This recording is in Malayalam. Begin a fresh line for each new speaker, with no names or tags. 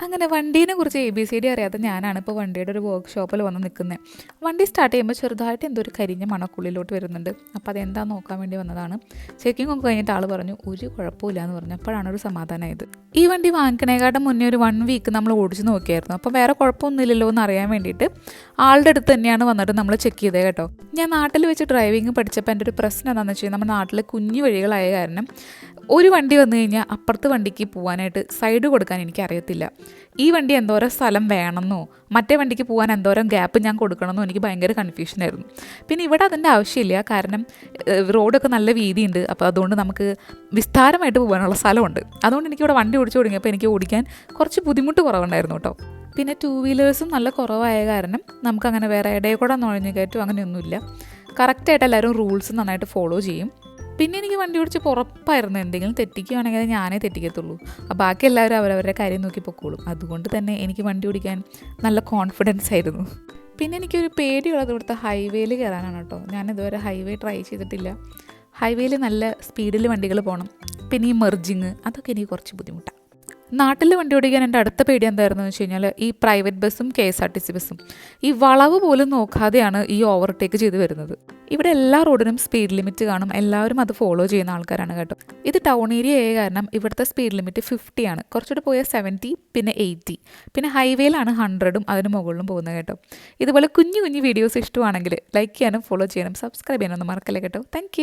അങ്ങനെ വണ്ടീനെ കുറിച്ച് ABCD അറിയാത്ത ഞാനാണ് ഇപ്പോൾ വണ്ടിയുടെ ഒരു വർക്ക്ഷോപ്പിൽ വന്ന് നിൽക്കുന്നത്. വണ്ടി സ്റ്റാർട്ട് ചെയ്യുമ്പോൾ ചെറുതായിട്ട് എന്തോ ഒരു കരിഞ്ഞ മണക്കുള്ളിലോട്ട് വരുന്നുണ്ട്. അപ്പോൾ അതെന്താണെന്ന് നോക്കാൻ വേണ്ടി വന്നതാണ്. ചെക്കിംഗ് ഒക്കെ കഴിഞ്ഞിട്ട് ആൾ പറഞ്ഞു ഒരു കുഴപ്പമില്ല എന്ന് പറഞ്ഞു. അപ്പോഴാണ് ഒരു സമാധാനമായത്. ഈ വണ്ടി വാങ്ങിക്കണേക്കാട്ടും മുന്നേ ഒരു 1 വീക്ക് നമ്മൾ ഓടിച്ച് നോക്കിയായിരുന്നു. അപ്പോൾ വേറെ കുഴപ്പമൊന്നുമില്ലല്ലോ എന്ന് അറിയാൻ വേണ്ടിയിട്ട് ആളുടെ അടുത്ത് തന്നെയാണ് വന്നിട്ട് നമ്മൾ ചെക്ക് ചെയ്തത് കേട്ടോ. ഞാൻ നാട്ടിൽ വെച്ച് ഡ്രൈവിംഗ് പഠിച്ചപ്പോൾ എൻ്റെ ഒരു പ്രശ്നം എന്താണെന്ന് വെച്ച് കഴിഞ്ഞാൽ നമ്മുടെ നാട്ടിലെ കുഞ്ഞു വഴികളായ കാരണം ഒരു വണ്ടി വന്നു കഴിഞ്ഞാൽ അപ്പുറത്ത് വണ്ടിക്ക് പോകാനായിട്ട് സൈഡ് കൊടുക്കാൻ എനിക്കറിയത്തില്ല. ഈ വണ്ടി എന്തോരം സ്ഥലം വേണമെന്നോ മറ്റേ വണ്ടിക്ക് പോകാൻ എന്തോരം ഗ്യാപ്പ് ഞാൻ കൊടുക്കണമെന്നോ എനിക്ക് ഭയങ്കര കൺഫ്യൂഷനായിരുന്നു. പിന്നെ ഇവിടെ അതിൻ്റെ ആവശ്യമില്ല, കാരണം റോഡൊക്കെ നല്ല വീതിയുണ്ട്. അപ്പോൾ അതുകൊണ്ട് നമുക്ക് വിസ്താരമായിട്ട് പോകാനുള്ള സ്ഥലമുണ്ട്. അതുകൊണ്ട് എനിക്കിവിടെ വണ്ടി ഓടിച്ചു തുടങ്ങിയപ്പോൾ എനിക്ക് ഓടിക്കാൻ കുറച്ച് ബുദ്ധിമുട്ട് കുറവുണ്ടായിരുന്നു കേട്ടോ. പിന്നെ 2 വീലേഴ്സും നല്ല കുറവായ കാരണം നമുക്കങ്ങനെ വേറെ ഇടയിൽ കൂടെ നുഴഞ്ഞു കയറ്റും അങ്ങനെയൊന്നുമില്ല. കറക്റ്റായിട്ട് എല്ലാവരും റൂൾസ് നന്നായിട്ട് ഫോളോ ചെയ്യും. പിന്നെ എനിക്ക് വണ്ടി ഓടിച്ചപ്പോൾ ഉറപ്പായിരുന്നു എന്തെങ്കിലും തെറ്റിക്കുകയാണെങ്കിൽ ഞാനേ തെറ്റിക്കത്തുള്ളൂ. ബാക്കി എല്ലാവരും അവരവരുടെ കാര്യം നോക്കി പൊക്കോളും. അതുകൊണ്ട് തന്നെ എനിക്ക് വണ്ടി ഓടിക്കാൻ നല്ല കോൺഫിഡൻസ് ആയിരുന്നു. പിന്നെ എനിക്കൊരു പേടിയുള്ളത് ഇവിടുത്തെ ഹൈവേയിൽ കയറാനാണ് കേട്ടോ. ഞാനിതുവരെ ഹൈവേ ട്രൈ ചെയ്തിട്ടില്ല. ഹൈവേയിൽ നല്ല സ്പീഡിൽ വണ്ടികൾ പോകണം. പിന്നെ ഈ മെർജിങ് അതൊക്കെ എനിക്ക് കുറച്ച് ബുദ്ധിമുട്ടാണ്. നാട്ടിൽ വണ്ടി ഓടിക്കാൻ എൻ്റെ അടുത്ത പേടി എന്തായിരുന്നു എന്ന് വെച്ച് കഴിഞ്ഞാൽ ഈ പ്രൈവറ്റ് ബസ്സും KSRTC ബസ്സും ഈ വളവ് പോലും നോക്കാതെയാണ് ഈ ഓവർടേക്ക് ചെയ്ത് വരുന്നത്. ഇവിടെ എല്ലാ റോഡിനും സ്പീഡ് ലിമിറ്റ് കാണും. എല്ലാവരും അത് ഫോളോ ചെയ്യുന്ന ആൾക്കാരാണ് കേട്ടോ. ഇത് ടൗൺ ഏരിയ ആയ കാരണം ഇവിടുത്തെ സ്പീഡ് ലിമിറ്റ് 50 ആണ്. കുറച്ചുകൂടെ പോയാൽ 70, പിന്നെ 80, പിന്നെ ഹൈവേയിലാണ് 100ഉം അതിന് മുകളിലും പോകുന്നത് കേട്ടോ. ഇതുപോലെ കുഞ്ഞു കുഞ്ഞു വീഡിയോസ് ഇഷ്ടമാണെങ്കിൽ ലൈക്ക് ചെയ്യാനും ഫോളോ ചെയ്യാനും സബ്സ്ക്രൈബ് ചെയ്യാനൊന്നും മറക്കല്ലേ കേട്ടോ. താങ്ക്